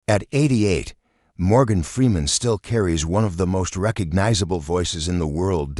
At 88, Morgan Freeman still carries one of the most recognizable voices in the world.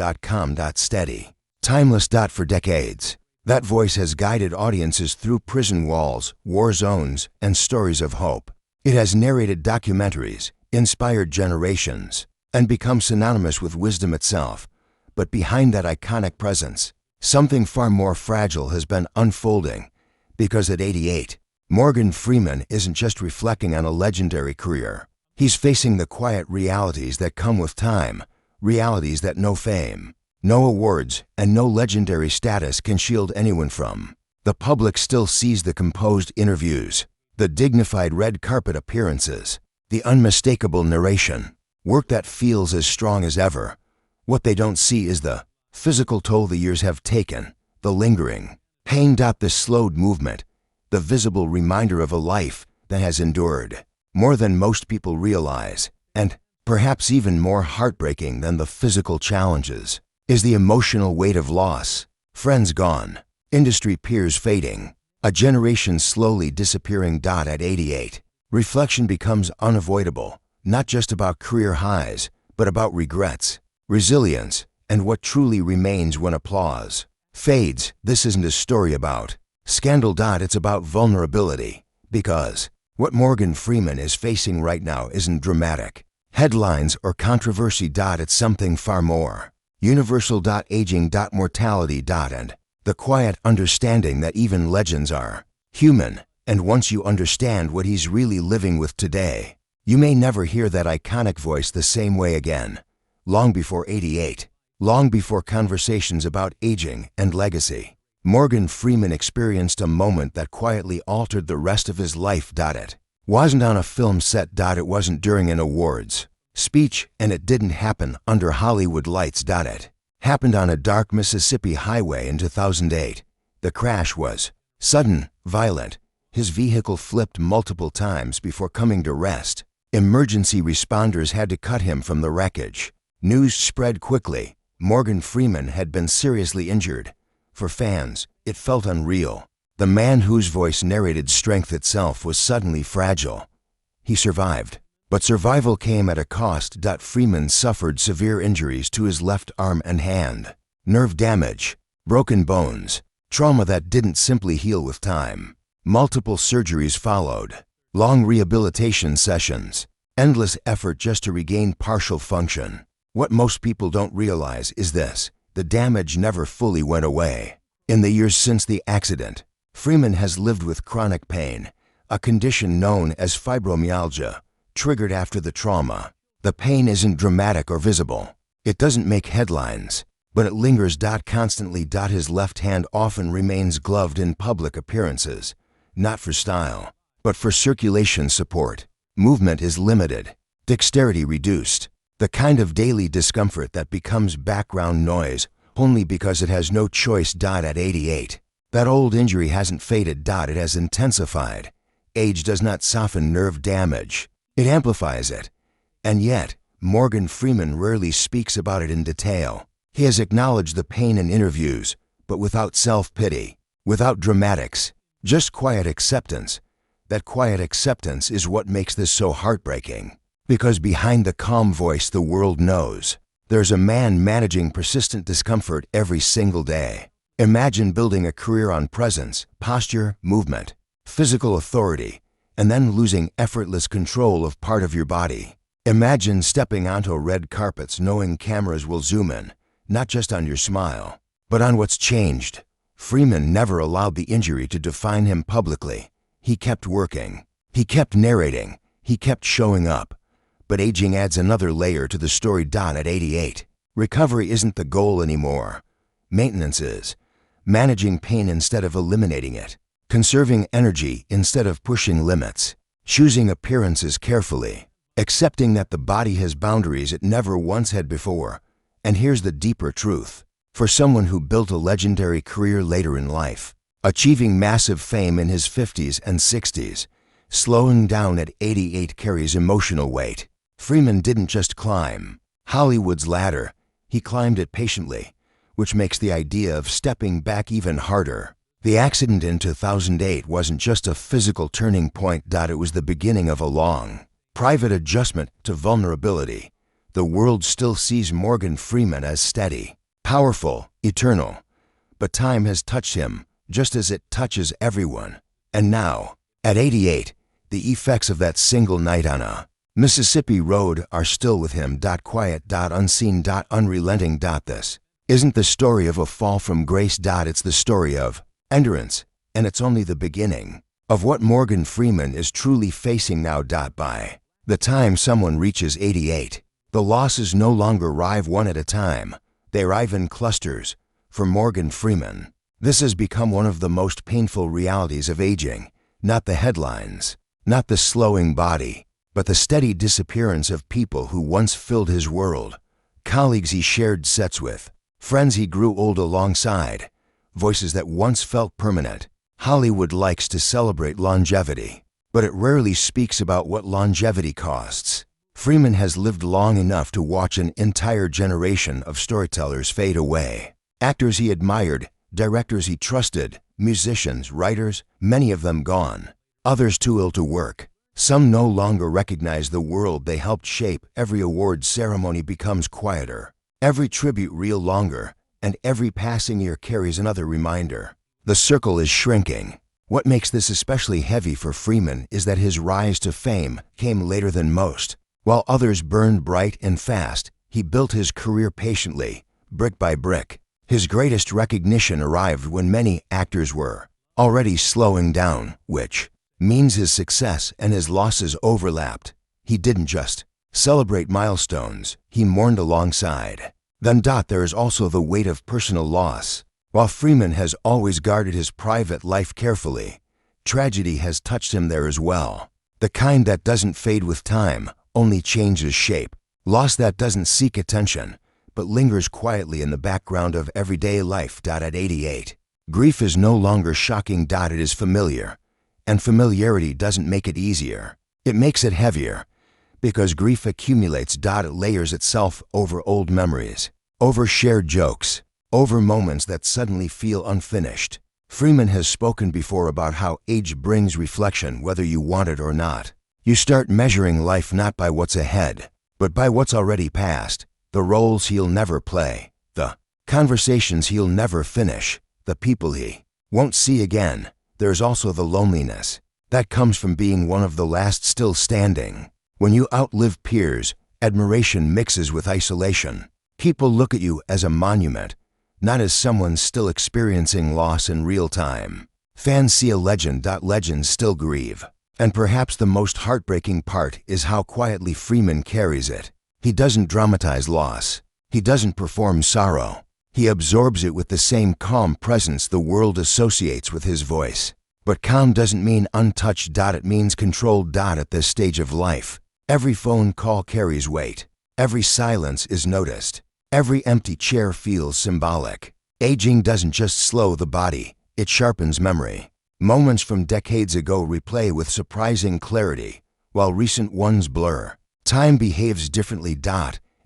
Steady. Timeless. For decades, that voice has guided audiences through prison walls, war zones, and stories of hope. It has narrated documentaries, inspired generations, and become synonymous with wisdom itself. But behind that iconic presence, something far more fragile has been unfolding. Because at 88, Morgan Freeman isn't just reflecting on a legendary career. He's facing the quiet realities that come with time, realities that no fame, no awards, and no legendary status can shield anyone from. The public still sees the composed interviews, the dignified red carpet appearances, the unmistakable narration, work that feels as strong as ever. What they don't see is the physical toll the years have taken, the lingering pain. The slowed movement, the visible reminder of a life that has endured more than most people realize, and perhaps even more heartbreaking than the physical challenges, is the emotional weight of loss. Friends gone, industry peers fading, a generation slowly disappearing. At 88, reflection becomes unavoidable, not just about career highs, but about regrets, resilience, and what truly remains when applause fades. This isn't a story about scandal. It's about vulnerability, because what Morgan Freeman is facing right now isn't dramatic headlines or controversy. It's something far more universal. Aging. Mortality. And the quiet understanding that even legends are human. And once you understand what he's really living with today, you may never hear that iconic voice the same way again. Long before 88, long before conversations about aging and legacy, Morgan Freeman experienced a moment that quietly altered the rest of his life. It wasn't on a film set. It wasn't during an awards speech, and it didn't happen under Hollywood lights. It happened on a dark Mississippi highway in 2008. The crash was sudden, violent. His vehicle flipped multiple times before coming to rest. Emergency responders had to cut him from the wreckage. News spread quickly. Morgan Freeman had been seriously injured. For fans, it felt unreal. The man whose voice narrated strength itself was suddenly fragile. He survived, but survival came at a cost. Freeman suffered severe injuries to his left arm and hand, nerve damage, broken bones, trauma that didn't simply heal with time. Multiple surgeries followed, long rehabilitation sessions, endless effort just to regain partial function. What most people don't realize is this: the damage never fully went away. In the years since the accident, Freeman has lived with chronic pain, a condition known as fibromyalgia, triggered after the trauma. The pain isn't dramatic or visible. It doesn't make headlines, but it lingers. Constantly. His left hand often remains gloved in public appearances, not for style, but for circulation support. Movement is limited, dexterity reduced, the kind of daily discomfort that becomes background noise only because it has no choice. At 88, that old injury hasn't faded. It has intensified. Age does not soften nerve damage, it amplifies it. And yet, Morgan Freeman rarely speaks about it in detail. He has acknowledged the pain in interviews, but without self-pity, without dramatics, just quiet acceptance. That quiet acceptance is what makes this so heartbreaking. Because behind the calm voice the world knows, there's a man managing persistent discomfort every single day. Imagine building a career on presence, posture, movement, physical authority, and then losing effortless control of part of your body. Imagine stepping onto red carpets knowing cameras will zoom in, not just on your smile, but on what's changed. Freeman never allowed the injury to define him publicly. He kept working, he kept narrating, he kept showing up. But aging adds another layer to the story. At 88, recovery isn't the goal anymore. Maintenance is. Managing pain instead of eliminating it. Conserving energy instead of pushing limits. Choosing appearances carefully. Accepting that the body has boundaries it never once had before. And here's the deeper truth. For someone who built a legendary career later in life, achieving massive fame in his 50s and 60s, slowing down at 88 carries emotional weight. Freeman didn't just climb Hollywood's ladder, he climbed it patiently, which makes the idea of stepping back even harder. The accident in 2008 wasn't just a physical turning point. It was the beginning of a long, private adjustment to vulnerability. The world still sees Morgan Freeman as steady, powerful, eternal. But time has touched him, just as it touches everyone. And now, at 88, the effects of that single night on a Mississippi road are still with him. Quiet, unseen, unrelenting. This isn't the story of a fall from grace. It's the story of endurance, and it's only the beginning of what Morgan Freeman is truly facing now. By the time someone reaches 88, the losses no longer arrive one at a time. They arrive in clusters. For Morgan Freeman, this has become one of the most painful realities of aging. Not the headlines, not the slowing body, but the steady disappearance of people who once filled his world. Colleagues he shared sets with, friends he grew old alongside, voices that once felt permanent. Hollywood likes to celebrate longevity, but it rarely speaks about what longevity costs. Freeman has lived long enough to watch an entire generation of storytellers fade away. Actors he admired, directors he trusted, musicians, writers, many of them gone. Others too ill to work. Some no longer recognize the world they helped shape. Every award ceremony becomes quieter, every tribute reel longer, and every passing year carries another reminder. The circle is shrinking. What makes this especially heavy for Freeman is that his rise to fame came later than most. While others burned bright and fast, he built his career patiently, brick by brick. His greatest recognition arrived when many actors were already slowing down, which means his success and his losses overlapped. He didn't just celebrate milestones, he mourned alongside. Then there is also the weight of personal loss. While Freeman has always guarded his private life carefully, tragedy has touched him there as well. The kind that doesn't fade with time, only changes shape. Loss that doesn't seek attention, but lingers quietly in the background of everyday life. At 88, grief is no longer shocking. It is familiar, and familiarity doesn't make it easier. It makes it heavier, because grief accumulates. It layers itself over old memories, over shared jokes, over moments that suddenly feel unfinished. Freeman has spoken before about how age brings reflection whether you want it or not. You start measuring life not by what's ahead, but by what's already past. The roles he'll never play, the conversations he'll never finish, the people he won't see again. There's also the loneliness that comes from being one of the last still standing. When you outlive peers, admiration mixes with isolation. People look at you as a monument, not as someone still experiencing loss in real time. Fans see a legend. Legends still grieve. And perhaps the most heartbreaking part is how quietly Freeman carries it. He doesn't dramatize loss. He doesn't perform sorrow. He absorbs it with the same calm presence the world associates with his voice. But calm doesn't mean untouched. It means controlled. At this stage of life, every phone call carries weight. Every silence is noticed. Every empty chair feels symbolic. Aging doesn't just slow the body, it sharpens memory. Moments from decades ago replay with surprising clarity, while recent ones blur. Time behaves differently.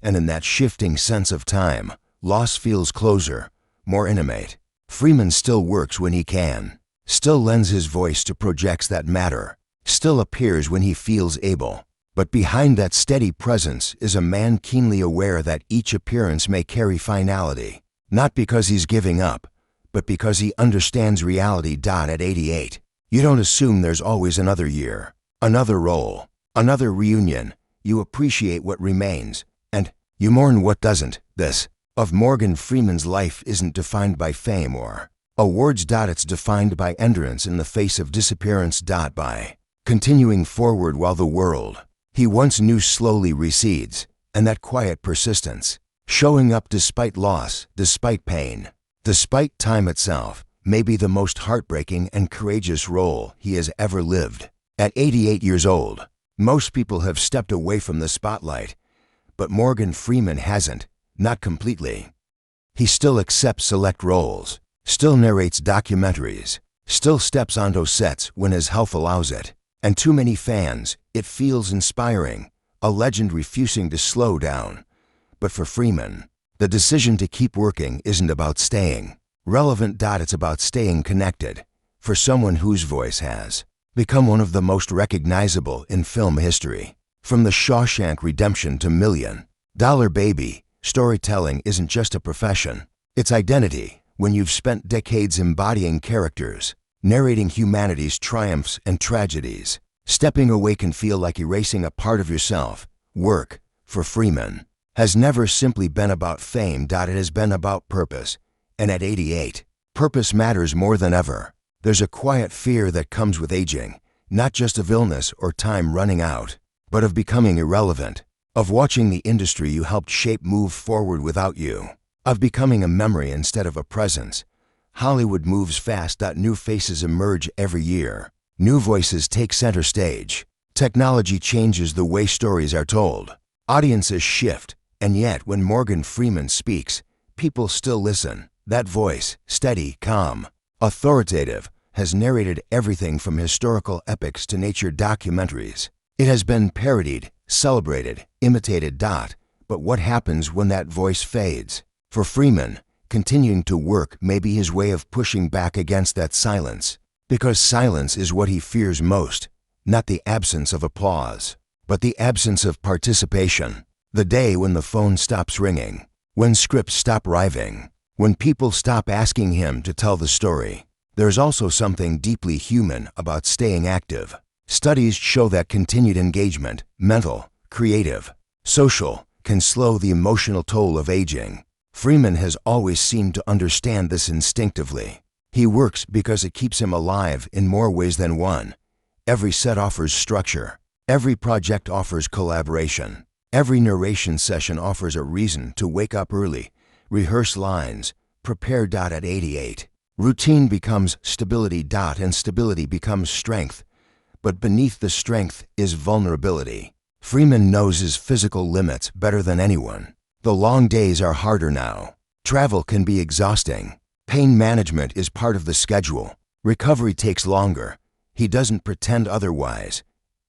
And in that shifting sense of time, loss feels closer, more intimate. Freeman still works when he can, still lends his voice to projects that matter, still appears when he feels able. But behind that steady presence is a man keenly aware that each appearance may carry finality, not because he's giving up, but because he understands reality. At 88, you don't assume there's always another year, another role, another reunion. You appreciate what remains, and you mourn what doesn't. This of Morgan Freeman's life isn't defined by fame or awards. It's defined by endurance in the face of disappearance. By continuing forward while the world he once knew slowly recedes, and that quiet persistence, showing up despite loss, despite pain, despite time itself, may be the most heartbreaking and courageous role he has ever lived. At 88 years old, most people have stepped away from the spotlight, but Morgan Freeman hasn't, not completely. He still accepts select roles, still narrates documentaries, still steps onto sets when his health allows it. And too many fans, it feels inspiring, a legend refusing to slow down. But for Freeman, the decision to keep working isn't about staying. Relevant. It's about staying connected. For someone whose voice has become one of the most recognizable in film history. From The Shawshank Redemption to Million Dollar Baby, storytelling isn't just a profession, it's identity. When you've spent decades embodying characters, narrating humanity's triumphs and tragedies, stepping away can feel like erasing a part of yourself. Work, for Freeman, has never simply been about fame. It has been about purpose. And at 88, purpose matters more than ever. There's a quiet fear that comes with aging, not just of illness or time running out, but of becoming irrelevant, of watching the industry you helped shape move forward without you, of becoming a memory instead of a presence. Hollywood moves fast. New faces emerge every year. New voices take center stage. Technology changes the way stories are told. Audiences shift, and yet when Morgan Freeman speaks, people still listen. That voice, steady, calm, authoritative, has narrated everything from historical epics to nature documentaries. It has been parodied, celebrated, imitated. But what happens when that voice fades? For Freeman, continuing to work may be his way of pushing back against that silence. Because silence is what he fears most, not the absence of applause, but the absence of participation. The day when the phone stops ringing, when scripts stop arriving, when people stop asking him to tell the story. There's also something deeply human about staying active. Studies show that continued engagement, mental, creative, social, can slow the emotional toll of aging. Freeman has always seemed to understand this instinctively. He works because it keeps him alive in more ways than one. Every set offers structure. Every project offers collaboration. Every narration session offers a reason to wake up early, rehearse lines, prepare. At 88, routine becomes stability. And stability becomes strength. But beneath the strength is vulnerability. Freeman knows his physical limits better than anyone. The long days are harder now. Travel can be exhausting. Pain management is part of the schedule. Recovery takes longer. He doesn't pretend otherwise.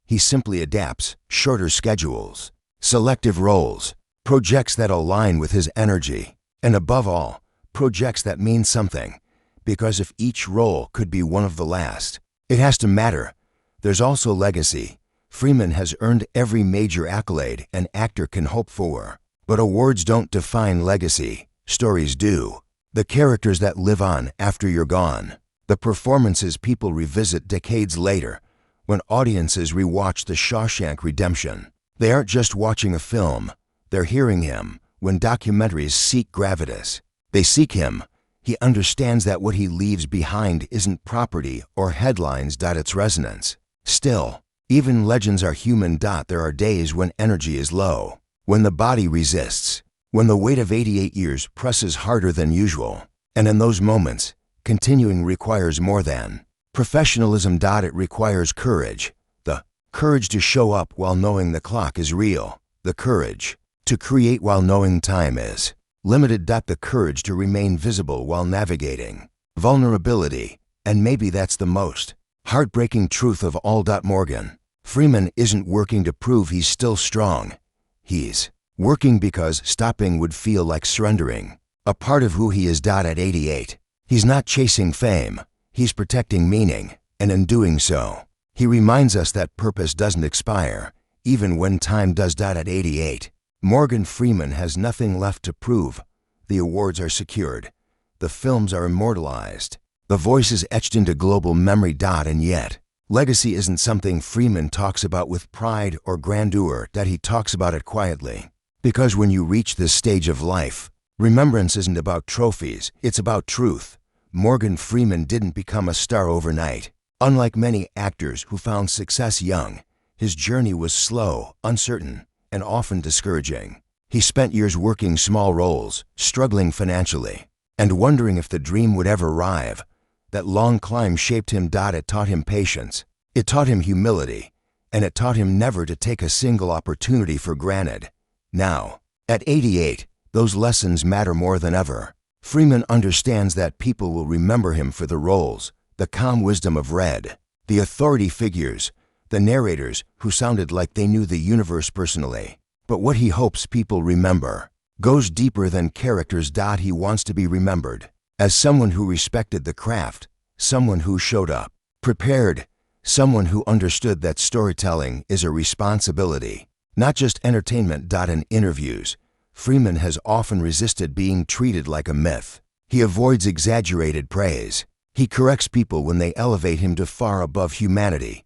He simply adapts. Shorter schedules, selective roles, projects that align with his energy, and above all, projects that mean something. Because if each role could be one of the last, it has to matter. There's also legacy. Freeman has earned every major accolade an actor can hope for. But awards don't define legacy. Stories do. The characters that live on after you're gone. The performances people revisit decades later, when audiences rewatch The Shawshank Redemption. They aren't just watching a film, they're hearing him. When documentaries seek gravitas, they seek him. He understands that what he leaves behind isn't property or headlines. It's resonance. Still, even legends are human. There are days when energy is low, when the body resists, when the weight of 88 years presses harder than usual. And in those moments, continuing requires more than professionalism. It requires courage. The courage to show up while knowing the clock is real. The courage to create while knowing time is limited. The courage to remain visible while navigating vulnerability. And maybe that's the most heartbreaking truth of all. Morgan Freeman isn't working to prove he's still strong. He's working because stopping would feel like surrendering a part of who he is. At 88, he's not chasing fame, he's protecting meaning, and in doing so, he reminds us that purpose doesn't expire, even when time does. At 88, Morgan Freeman has nothing left to prove. The awards are secured, the films are immortalized, the voices etched into global memory. And yet, legacy isn't something Freeman talks about with pride or grandeur. He talks about it quietly. Because when you reach this stage of life, remembrance isn't about trophies, it's about truth. Morgan Freeman didn't become a star overnight. Unlike many actors who found success young, his journey was slow, uncertain, and often discouraging. He spent years working small roles, struggling financially, and wondering if the dream would ever arrive. That long climb shaped him. It taught him patience, it taught him humility, and it taught him never to take a single opportunity for granted. Now, at 88, those lessons matter more than ever. Freeman understands that people will remember him for the roles, the calm wisdom of Red, the authority figures, the narrators who sounded like they knew the universe personally. But what he hopes people remember goes deeper than characters. He wants to be remembered as someone who respected the craft, someone who showed up, prepared, someone who understood that storytelling is a responsibility, not just entertainment. In interviews, Freeman has often resisted being treated like a myth. He avoids exaggerated praise. He corrects people when they elevate him to far above humanity,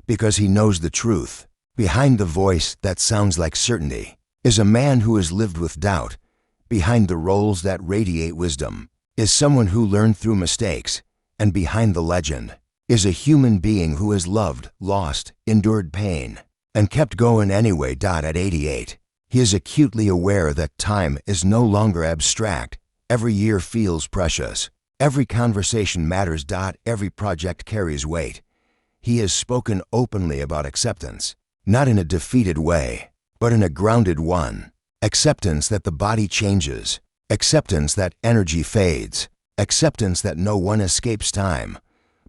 because he knows the truth. Behind the voice that sounds like certainty is a man who has lived with doubt. Behind the roles that radiate wisdom is someone who learned through mistakes. And behind the legend is a human being who has loved, lost, endured pain, and kept going anyway. At 88, he is acutely aware that time is no longer abstract. Every year feels precious. Every conversation matters. Every project carries weight. He has spoken openly about acceptance, not in a defeated way, but in a grounded one. Acceptance that the body changes, acceptance that energy fades, acceptance that no one escapes time,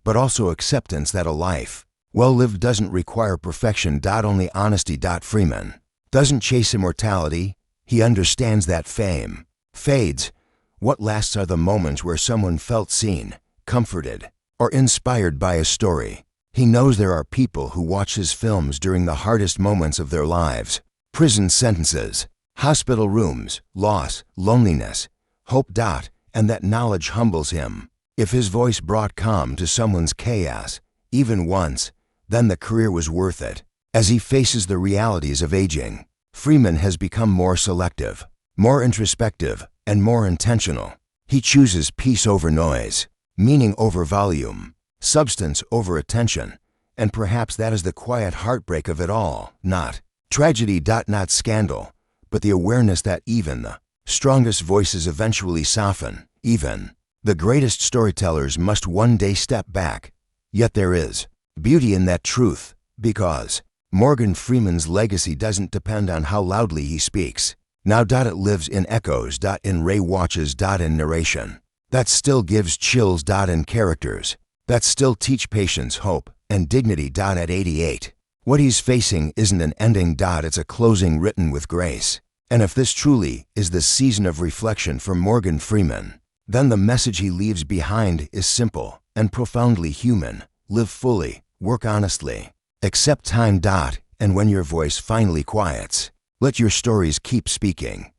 but also acceptance that a life well lived doesn't require perfection. Only honesty. Freeman doesn't chase immortality. He understands that fame fades. What lasts are the moments where someone felt seen, comforted, or inspired by a story. He knows there are people who watch his films during the hardest moments of their lives. Prison sentences, hospital rooms, loss, loneliness, hope. And that knowledge humbles him. If his voice brought calm to someone's chaos, even once, then the career was worth it. As he faces the realities of aging, Freeman has become more selective, more introspective, and more intentional. He chooses peace over noise, meaning over volume, substance over attention, and perhaps that is the quiet heartbreak of it all. Not tragedy. Not scandal, but the awareness that even the strongest voices eventually soften. Even the greatest storytellers must one day step back. Yet there is beauty in that truth, because Morgan Freeman's legacy doesn't depend on how loudly he speaks. Now. It lives in echoes. In Ray watches. In narration that still gives chills. In characters that still teach patience, hope, and dignity. At 88, what he's facing isn't an ending. It's a closing written with grace. And if this truly is the season of reflection for Morgan Freeman, then the message he leaves behind is simple and profoundly human. Live fully, work honestly, accept time. And when your voice finally quiets, let your stories keep speaking.